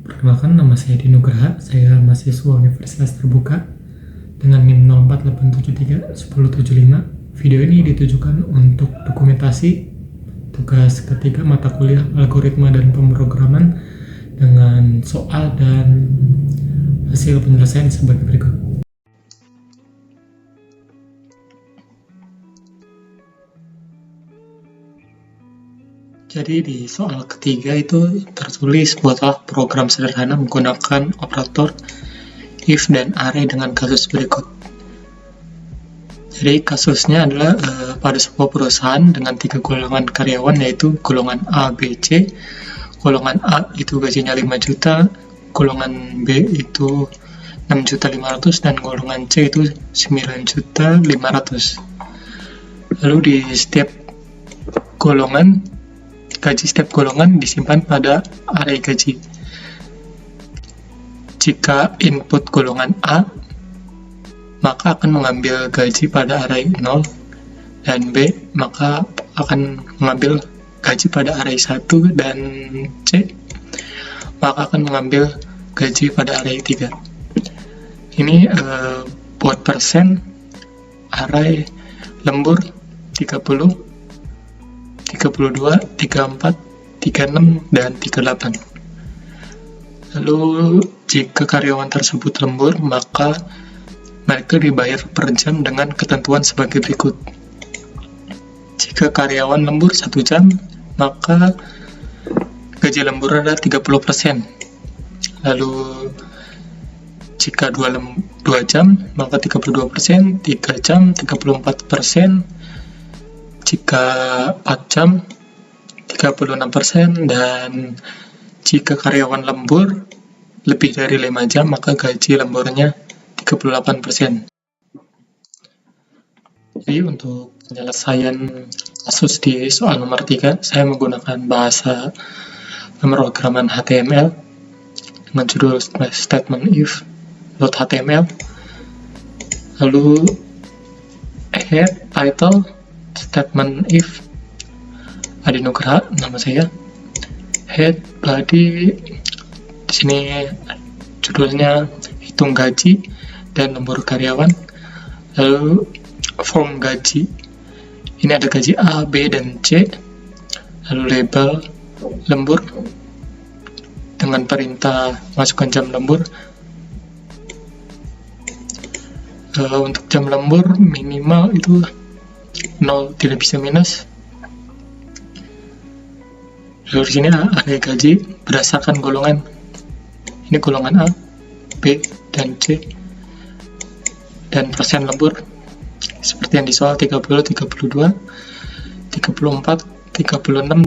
Perkenalkan, nama saya Edi Nugraha, saya mahasiswa Universitas Terbuka dengan NIM 0487310075. Video ini ditujukan untuk dokumentasi tugas ketiga mata kuliah algoritma dan pemrograman dengan soal dan hasil penyelesaian sebagai berikut. Jadi di soal ketiga itu tertulis buatlah program sederhana menggunakan operator if dan array dengan kasus berikut. Jadi kasusnya adalah pada sebuah perusahaan dengan 3 golongan karyawan, yaitu golongan A, B, C. Golongan A itu gajinya 5 juta, golongan B itu 6.500.000 dan golongan C itu 9.500.000. Lalu di setiap golongan gaji setiap golongan disimpan pada array gaji. Jika input golongan A, maka akan mengambil gaji pada array 0, dan B maka akan mengambil gaji pada array 1, dan C maka akan mengambil gaji pada array 3. Ini buat persen array lembur 30, 32, 34, 36, dan 38. Lalu jika karyawan tersebut lembur, maka mereka dibayar per jam dengan ketentuan sebagai berikut. Jika karyawan lembur 1 jam, maka gaji lembur adalah 30%. Lalu jika 2 jam, maka 32%, 3 jam, 34%, jika 4 jam, 36%, dan jika karyawan lembur lebih dari 5 jam, maka gaji lemburnya 38%. Jadi untuk penyelesaian kasus di soal nomor 3, saya menggunakan bahasa pemrograman HTML dengan judul statement if.html. Lalu head, title, statement if Edi Nugraha, nama saya. Head, body, di sini judulnya hitung gaji dan lembur karyawan. Lalu form gaji, ini ada gaji A, B, dan C. Lalu label lembur dengan perintah masukkan jam lembur. Untuk jam lembur minimal itu 0, tidak bisa minus. Lalu di sini ada gaji berdasarkan golongan. Ini golongan A, B, dan C, dan persen lembur seperti yang di soal 30, 32, 34, 36,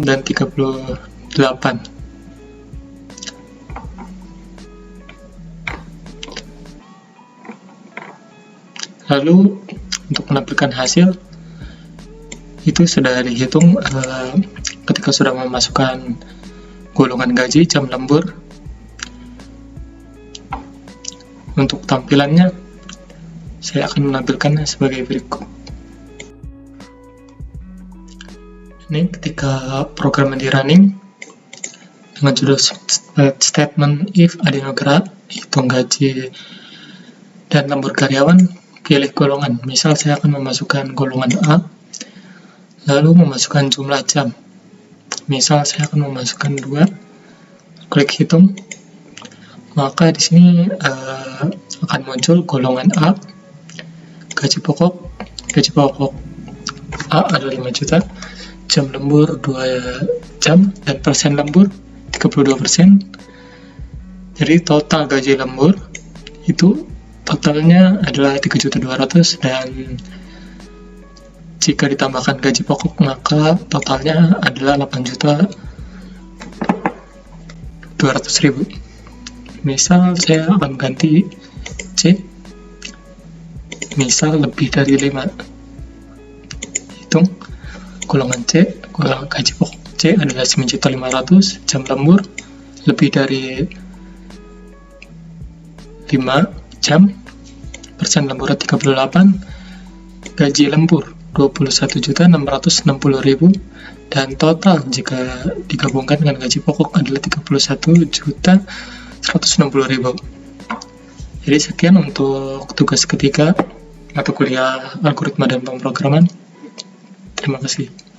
dan 38. Lalu untuk menampilkan hasil itu sudah dihitung ketika sudah memasukkan golongan gaji, jam lembur. Untuk tampilannya saya akan menampilkannya sebagai berikut. Ini ketika program di running dengan judul statement if Edi Nugraha, hitung gaji dan lembur karyawan, pilih golongan. Misal saya akan memasukkan golongan A, lalu memasukkan jumlah jam. Misal saya akan memasukkan 2, klik hitung, maka di sini akan muncul golongan A, gaji pokok A adalah 5 juta, jam lembur 2 jam, dan persen lembur 32%. Jadi total gaji lembur itu totalnya adalah 3.200.000, dan jika ditambahkan gaji pokok maka totalnya adalah 8.200.000. Misal saya akan ganti C, misal lebih dari 5. Hitung golongan C, golongan gaji pokok C adalah 9.500.000, jam lembur lebih dari 5 jam, persen lembur 38, gaji lembur 21.660.000, dan total jika digabungkan dengan gaji pokok adalah 160.000. Jadi sekian untuk tugas ketiga mata kuliah algoritma dan pemrograman. Terima kasih.